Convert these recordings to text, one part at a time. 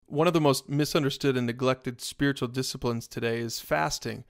One of the most misunderstood and neglected spiritual disciplines today is fasting.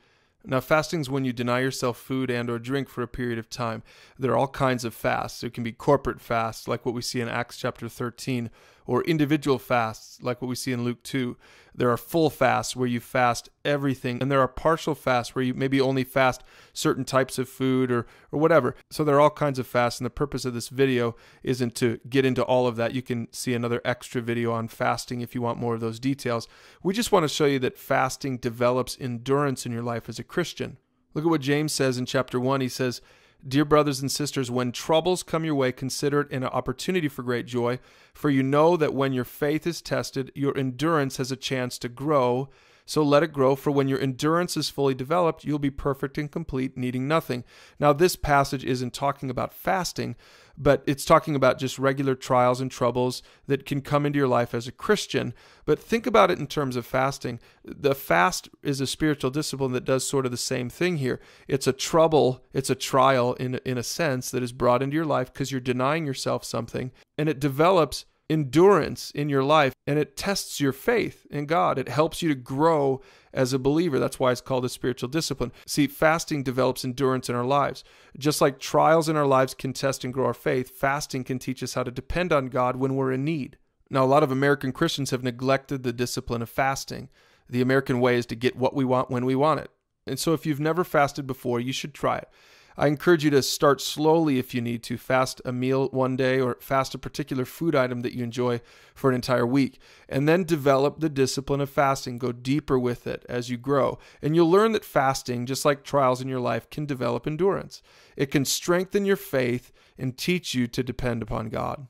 Now, fasting is when you deny yourself food and or drink for a period of time. There are all kinds of fasts. There can be corporate fasts, like what we see in Acts chapter 13, or individual fasts, like what we see in Luke 2. There are full fasts where you fast everything, and there are partial fasts where you maybe only fast certain types of food or whatever. So there are all kinds of fasts, and the purpose of this video isn't to get into all of that. You can see another extra video on fasting if you want more of those details. We just want to show you that fasting develops endurance in your life as a Christian. Look at what James says in chapter 1. He says, "Dear brothers and sisters, when troubles come your way, consider it an opportunity for great joy, for you know that when your faith is tested, your endurance has a chance to grow. So let it grow, for when your endurance is fully developed, you'll be perfect and complete, needing nothing." Now, this passage isn't talking about fasting, but it's talking about just regular trials and troubles that can come into your life as a Christian. But think about it in terms of fasting. The fast is a spiritual discipline that does sort of the same thing here. It's a trouble, it's a trial in a sense that is brought into your life because you're denying yourself something, and it develops endurance in your life, and it tests your faith in God. It helps you to grow as a believer. That's why it's called a spiritual discipline. See, fasting develops endurance in our lives. Just like trials in our lives can test and grow our faith, fasting can teach us how to depend on God when we're in need. Now, a lot of American Christians have neglected the discipline of fasting. The American way is to get what we want when we want it. And so if you've never fasted before, you should try it. I encourage you to start slowly if you need to. Fast a meal one day or fast a particular food item that you enjoy for an entire week. And then develop the discipline of fasting. Go deeper with it as you grow. And you'll learn that fasting, just like trials in your life, can develop endurance. It can strengthen your faith and teach you to depend upon God.